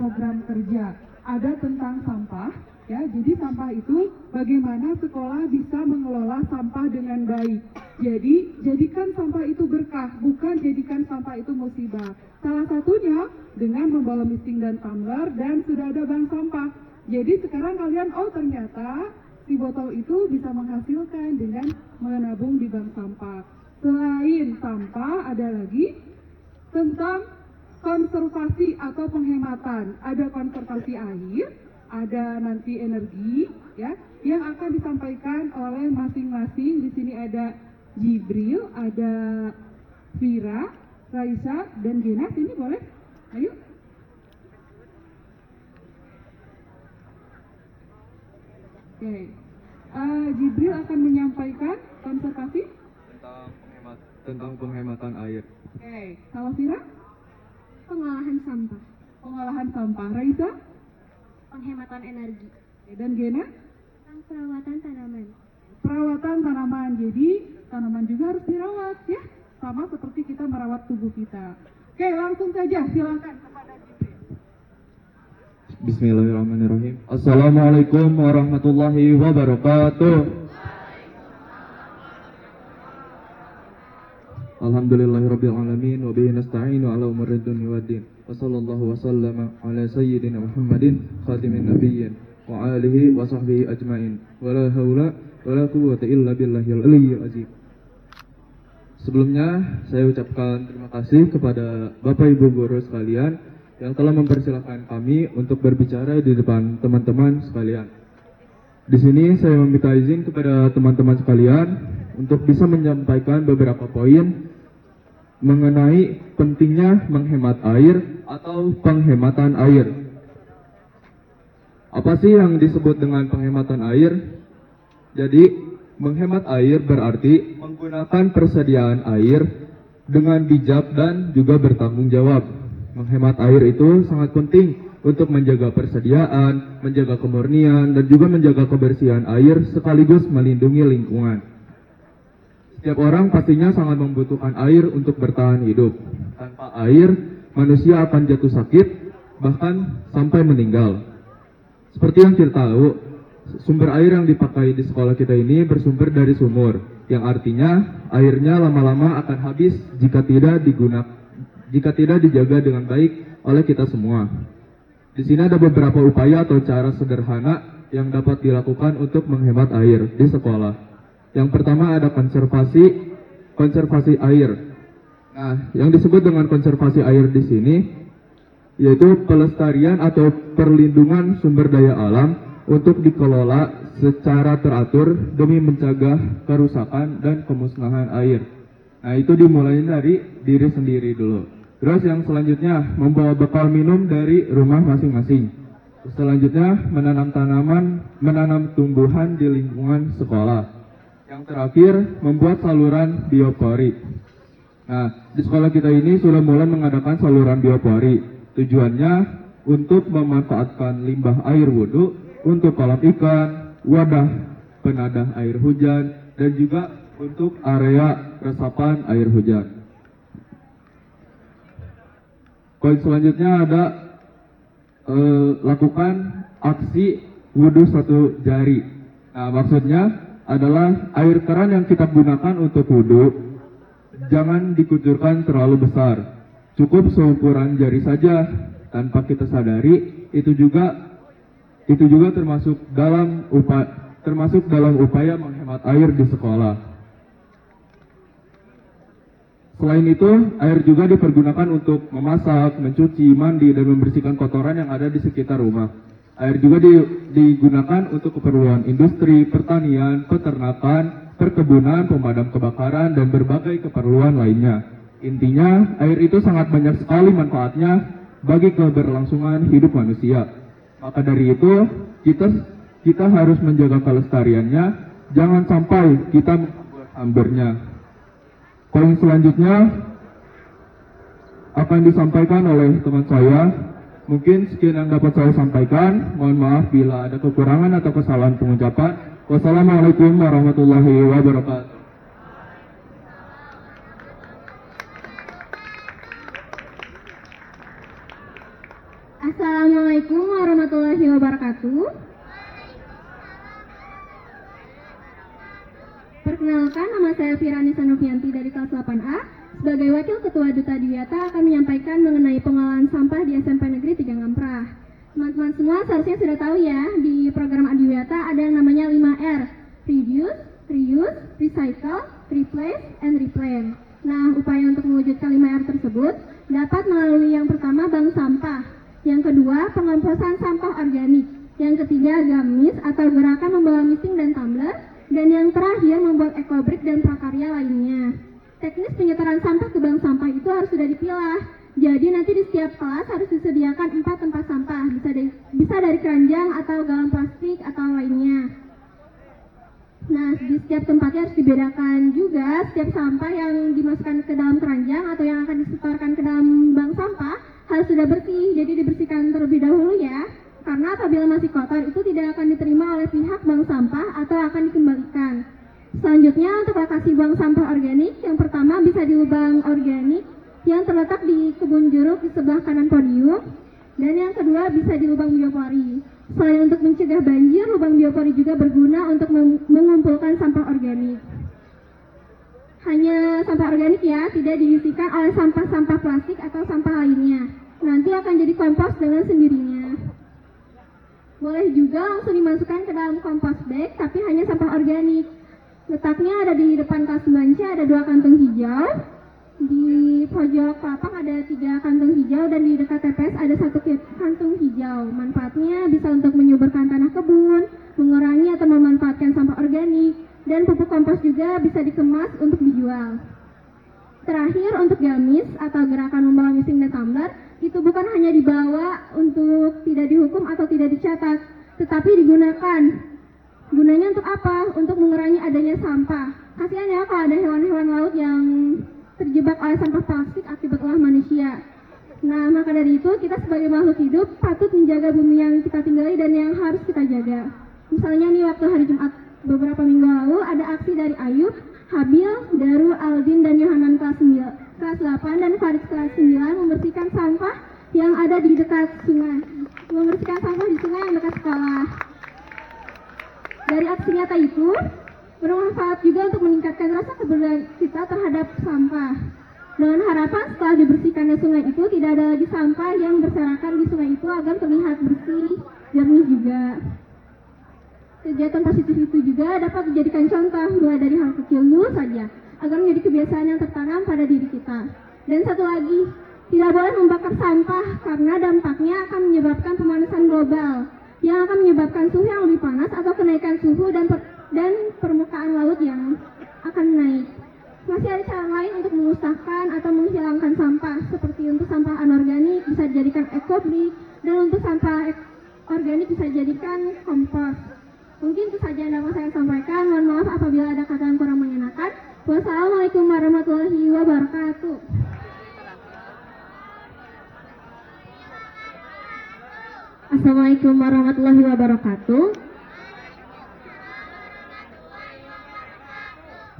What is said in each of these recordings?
program kerja. Ada tentang sampah, ya. Jadi sampah itu bagaimana sekolah bisa mengelola sampah dengan baik. Jadi jadikan sampah itu berkah, bukan jadikan sampah itu musibah. Salah satunya dengan membawa misting dan tumbler dan sudah ada bank sampah. Jadi sekarang kalian, oh ternyata si botol itu bisa menghasilkan dengan menabung di bank sampah. Selain sampah ada lagi tentang konservasi atau penghematan. Ada konservasi air, ada nanti energi, ya, yang akan disampaikan oleh masing-masing. Di sini ada Jibril, ada Vira, Raisa, dan Gina. Sini boleh? Ayo. Oke. Jibril akan menyampaikan konservasi tentang penghematan air. Oke. Kalau Vira? Pengolahan sampah. Pengolahan sampah. Raisa? Penghematan energi. Dan Gena? Tentang perawatan tanaman. Perawatan tanaman. Jadi tanaman juga harus dirawat, ya. Sama seperti kita merawat tubuh kita. Oke, langsung saja silakan kepada Jibril. Bismillahirrahmanirrahim. Assalamualaikum warahmatullahi wabarakatuh. Alhamdulillahirabbil alamin wa bihi nasta'inu ala umuri dunya waddin. Wa sallallahu wa sallama ala sayyidina Muhammadin khatimin nabiyyin wa alihi wa sahbihi ajmain. Wa la haula wa la quwwata illa billahil aliyyil azim. Sebelumnya saya ucapkan terima kasih kepada Bapak Ibu guru sekalian yang telah mempersilahkan kami untuk berbicara di depan teman-teman sekalian. Di sini saya meminta izin kepada teman-teman sekalian untuk bisa menyampaikan beberapa poin mengenai pentingnya menghemat air atau penghematan air. Apa sih yang disebut dengan penghematan air? Jadi, menghemat air berarti menggunakan persediaan air dengan bijak dan juga bertanggung jawab. Menghemat air itu sangat penting untuk menjaga persediaan, menjaga kemurnian, dan juga menjaga kebersihan air sekaligus melindungi lingkungan. Setiap orang pastinya sangat membutuhkan air untuk bertahan hidup. Tanpa air, manusia akan jatuh sakit, bahkan sampai meninggal. Seperti yang kita tahu, sumber air yang dipakai di sekolah kita ini bersumber dari sumur, yang artinya airnya lama-lama akan habis jika tidak dijaga dengan baik oleh kita semua. Di sini ada beberapa upaya atau cara sederhana yang dapat dilakukan untuk menghemat air di sekolah. Yang pertama ada konservasi air. Nah, yang disebut dengan konservasi air di sini yaitu pelestarian atau perlindungan sumber daya alam untuk dikelola secara teratur demi mencegah kerusakan dan kemusnahan air. Nah, itu dimulai dari diri sendiri dulu. Terus yang selanjutnya membawa bekal minum dari rumah masing-masing. Selanjutnya menanam tumbuhan di lingkungan sekolah. Yang terakhir membuat saluran biopori. Nah, di sekolah kita ini sudah mulai mengadakan saluran biopori. Tujuannya untuk memanfaatkan limbah air wudhu untuk kolam ikan, wadah penadah air hujan, dan juga untuk area resapan air hujan. Poin selanjutnya ada lakukan aksi wudhu satu jari. Nah, maksudnya adalah air keran yang kita gunakan untuk wudhu jangan dikucurkan terlalu besar, cukup seukuran jari saja. Tanpa kita sadari, itu juga termasuk dalam upaya menghemat air di sekolah. Selain itu, air juga dipergunakan untuk memasak, mencuci, mandi, dan membersihkan kotoran yang ada di sekitar rumah. Air juga digunakan untuk keperluan industri, pertanian, peternakan, perkebunan, pemadam kebakaran, dan berbagai keperluan lainnya. Intinya, air itu sangat banyak sekali manfaatnya bagi keberlangsungan hidup manusia. Maka dari itu, kita harus menjaga kelestariannya, jangan sampai kita menghamburnya. Poin selanjutnya akan disampaikan oleh teman saya. Mungkin sekian yang dapat saya sampaikan. Mohon maaf bila ada kekurangan atau kesalahan pengucapan. Wassalamualaikum warahmatullahi wabarakatuh. Assalamualaikum Assalamualaikum warahmatullahi wabarakatuh. Perkenalkan, nama saya Firani Sanofianti dari kelas 8A. Sebagai Wakil Ketua Duta Adiwiyata akan menyampaikan mengenai pengolahan sampah di SMP Negeri 3 Ngamprah. Teman-teman semua seharusnya sudah tahu ya, di program Adiwiyata ada yang namanya 5R. Reduce, Reuse, Recycle, Replace, and Reclaim. Nah, upaya untuk mewujudkan 5R tersebut dapat melalui yang pertama bank sampah, yang kedua pengomposan sampah organik, yang ketiga gamis atau gerakan membawa misting dan tumbler, dan yang terakhir membuat ekobrik dan prakarya lainnya. Teknis penyetaraan sampah ke bank sampah itu harus sudah dipilah. Jadi nanti di setiap kelas harus disediakan 4 tempat sampah, bisa dari keranjang atau galon plastik atau lainnya. Nah, di setiap tempatnya harus dibedakan juga setiap sampah yang dimasukkan ke dalam keranjang atau yang akan disetorkan ke dalam bank sampah harus sudah bersih, jadi dibersihkan terlebih dahulu ya. Karena apabila masih kotor itu tidak akan diterima oleh pihak bank sampah atau akan dikembalikan. Selanjutnya untuk lokasi buang sampah organik, yang pertama bisa di lubang organik yang terletak di kebun jeruk di sebelah kanan podium, dan yang kedua bisa di lubang biopori. Selain untuk mencegah banjir, lubang biopori juga berguna untuk mengumpulkan sampah organik. Hanya sampah organik ya, tidak diisikan oleh sampah-sampah plastik atau sampah lainnya. Nanti akan jadi kompos dengan sendirinya. Boleh juga langsung dimasukkan ke dalam kompos bag, tapi hanya sampah organik. Letaknya ada di depan kelas 9C, ada 2 kantung hijau. Di pojok lapang ada 3 kantung hijau, dan di dekat TPS ada 1 kantung hijau. Manfaatnya bisa untuk menyuburkan tanah kebun, mengurangi atau memanfaatkan sampah organik, dan pupuk kompos juga bisa dikemas untuk dijual. Terakhir, untuk gamis atau gerakan membawa misting dan tumbler, itu bukan hanya dibawa untuk tidak dihukum atau tidak dicatat, tetapi digunakan. Gunanya untuk apa? Untuk mengurangi adanya sampah. Kasihan ya kalau ada hewan-hewan laut yang terjebak oleh sampah plastik akibat ulah manusia. Nah, maka dari itu kita sebagai makhluk hidup patut menjaga bumi yang kita tinggali dan yang harus kita jaga. Misalnya nih, waktu hari Jumat beberapa minggu lalu ada aksi dari Ayub, Habil, Daru, Aldin, dan Yohanan kelas 8 dan Farid kelas 9 membersihkan sampah yang ada di dekat sungai. Membersihkan sampah di sungai yang dekat sekolah. Dari aksi nyata itu bermanfaat juga untuk meningkatkan rasa kepedulian kita terhadap sampah. Dengan harapan setelah dibersihkannya sungai itu tidak ada lagi sampah yang berserakan di sungai itu agar terlihat bersih, jernih juga. Kegiatan positif itu juga dapat dijadikan contoh mulai dari hal kecil dulu saja agar menjadi kebiasaan yang tertanam pada diri kita. Dan satu lagi, tidak boleh membakar sampah karena dampaknya akan menyebabkan pemanasan global yang akan menyebabkan suhu yang lebih panas atau kenaikan suhu dan permukaan laut yang akan naik. Masih ada cara lain untuk memusnahkan atau menghilangkan sampah, seperti untuk sampah anorganik bisa dijadikan ekobrik, dan untuk sampah organik bisa dijadikan kompos. Mungkin itu saja yang dapat saya sampaikan. Mohon maaf apabila ada kata yang kurang mengenakan. Wassalamualaikum warahmatullahi wabarakatuh. Assalamualaikum warahmatullahi wabarakatuh.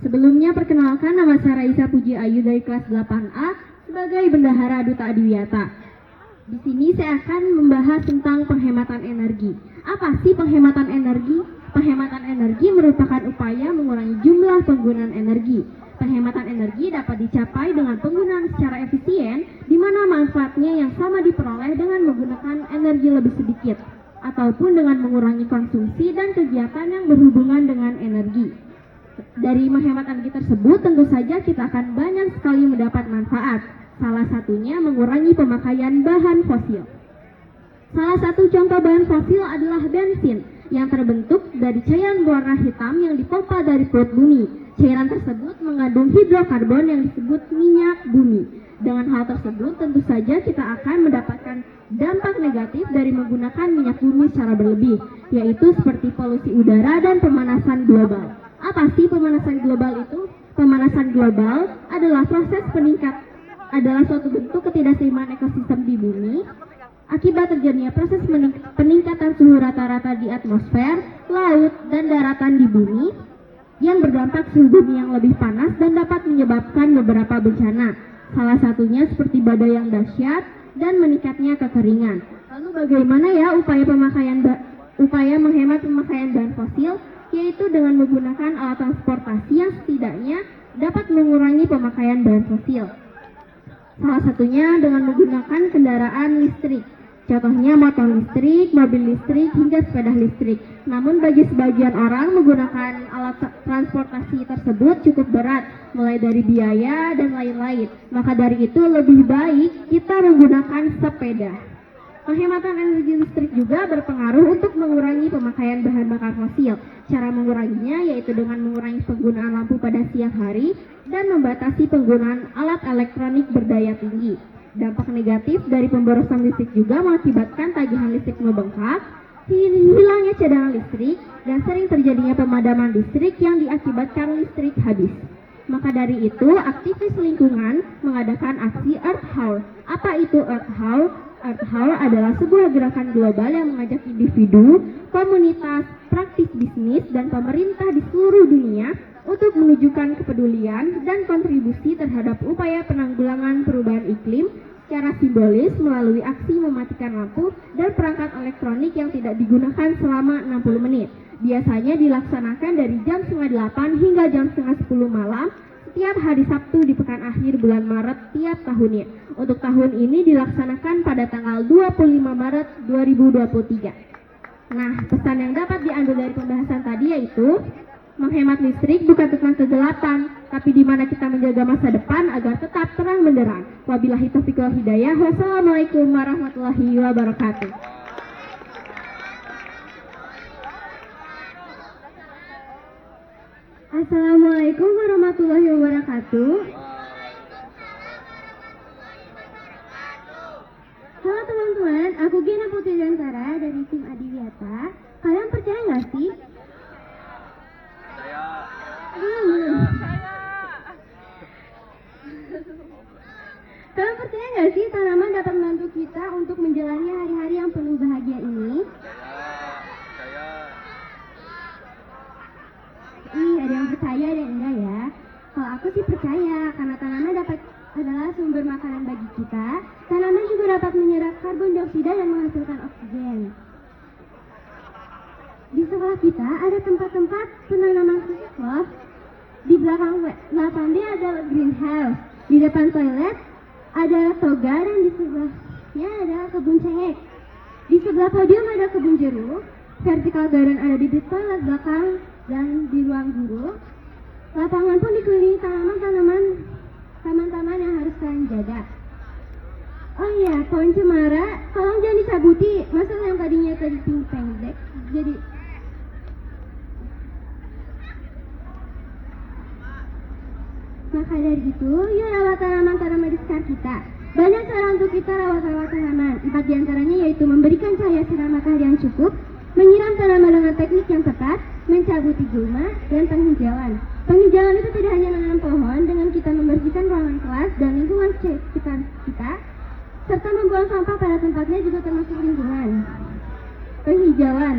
Sebelumnya perkenalkan, nama saya Raisa Puji Ayu dari kelas 8A sebagai Bendahara Duta Adiwiyata. Di sini saya akan membahas tentang penghematan energi. Apa sih penghematan energi? Penghematan energi merupakan upaya mengurangi jumlah penggunaan energi. Penghematan energi dapat dicapai dengan penggunaan secara efisien, di mana manfaatnya yang sama diperoleh dengan menggunakan energi lebih sedikit, ataupun dengan mengurangi konsumsi dan kegiatan yang berhubungan dengan energi. Dari menghemat energi tersebut, tentu saja kita akan banyak sekali mendapat manfaat. Salah satunya mengurangi pemakaian bahan fosil. Salah satu contoh bahan fosil adalah bensin yang terbentuk dari cairan berwarna hitam yang dipompa dari perut bumi. Cairan tersebut mengandung hidrokarbon yang disebut minyak bumi. Dengan hal tersebut, tentu saja kita akan mendapatkan dampak negatif dari menggunakan minyak bumi secara berlebih, yaitu seperti polusi udara dan pemanasan global. Apa sih pemanasan global itu? Pemanasan global adalah adalah suatu bentuk ketidakseimbang ekosistem di bumi akibat terjadinya proses peningkatan suhu rata-rata di atmosfer, laut, dan daratan di bumi yang berdampak suhu bumi yang lebih panas dan dapat menyebabkan beberapa bencana. Salah satunya seperti badai yang dahsyat dan meningkatnya kekeringan. Lalu bagaimana ya upaya menghemat pemakaian bahan fosil, yaitu dengan menggunakan alat transportasi yang setidaknya dapat mengurangi pemakaian bahan fosil. Salah satunya dengan menggunakan kendaraan listrik. Contohnya motor listrik, mobil listrik, hingga sepeda listrik. Namun bagi sebagian orang menggunakan alat transportasi tersebut cukup berat, mulai dari biaya dan lain-lain. Maka dari itu lebih baik kita menggunakan sepeda. Penghematan energi listrik juga berpengaruh untuk mengurangi pemakaian bahan bakar fosil. Cara menguranginya yaitu dengan mengurangi penggunaan lampu pada siang hari dan membatasi penggunaan alat elektronik berdaya tinggi. Dampak negatif dari pemborosan listrik juga mengakibatkan tagihan listrik membengkak, hilangnya cadangan listrik, dan sering terjadinya pemadaman listrik yang diakibatkan listrik habis. Maka dari itu, aktivis lingkungan mengadakan aksi Earth Hour. Apa itu Earth Hour? Earth Hour adalah sebuah gerakan global yang mengajak individu, komunitas, praktis bisnis, dan pemerintah di seluruh dunia untuk menunjukkan kepedulian dan kontribusi terhadap upaya penanggulangan perubahan iklim secara simbolis melalui aksi mematikan lampu dan perangkat elektronik yang tidak digunakan selama 60 menit. Biasanya dilaksanakan dari jam 7:30 hingga jam 9:30 malam setiap hari Sabtu di pekan akhir bulan Maret tiap tahunnya. Untuk tahun ini dilaksanakan pada tanggal 25 Maret 2023. Nah, pesan yang dapat diambil dari pembahasan tadi yaitu menghemat listrik bukan tentang kegelapan, tapi di mana kita menjaga masa depan agar tetap terang benderang. Wabillahi taufiq wal hidayah. Wassalamualaikum warahmatullahi wabarakatuh. Assalamualaikum warahmatullahi wabarakatuh. Halo teman-teman, aku Gina Putri Dantara dari tim Adiwiyata. Kalian percaya nggak sih? Kalian percaya nggak sih tanaman dapat membantu kita untuk menjalani hari-hari yang penuh bahagia ini? Ada yang percaya, ada yang enggak ya. Kalau aku sih percaya, karena tanaman adalah sumber makanan bagi kita. Tanaman juga dapat menyerap karbon dioksida dan menghasilkan oksigen. Di sekolah kita ada tempat-tempat penanaman khusus loh. Di belakang lapangnya ada greenhouse. Di depan toilet ada toga dan di sebelahnya ada kebun cengkeh. Di sebelah podium ada kebun jeruk. Vertical garden ada di toilet belakang dan di ruang guru. Lapangan pun dikelilingi taman-taman yang harus kalian jaga. Oh iya, pohon cemara, tolong jangan dicabuti. Masa yang tadinya pink pendek jadi maka dari itu, yuk rawat tanaman-tanaman di sekitar kita. Banyak cara untuk kita rawat tanaman. 4 diantaranya yaitu memberikan cahaya sinar matahari yang cukup, menyiram tanaman dengan teknik yang tepat, mencabuti gulma, dan penghijauan. Penghijauan itu tidak hanya menanam pohon dengan kita membersihkan ruangan kelas dan lingkungan sekitar kita, serta membuang sampah pada tempatnya juga termasuk lingkungan. Penghijauan,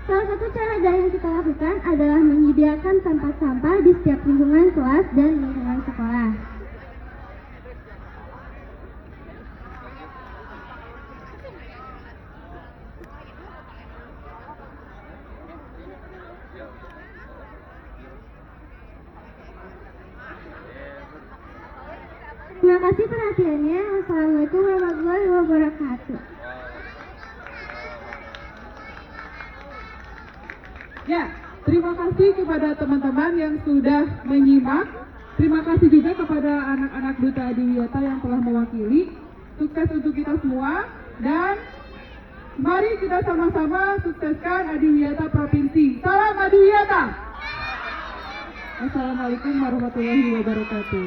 Salah satu cara yang kita lakukan adalah menyediakan tempat sampah di setiap lingkungan kelas dan lingkungan sekolah. Terima kasih perhatiannya. Wassalamualaikum warahmatullahi wabarakatuh. Ya, terima kasih kepada teman-teman yang sudah menyimak. Terima kasih juga kepada anak-anak Duta Adiwiyata yang telah mewakili. Sukses untuk kita semua dan mari kita sama-sama sukseskan Adiwiyata Provinsi. Salam Adiwiyata. Wassalamualaikum warahmatullahi wabarakatuh.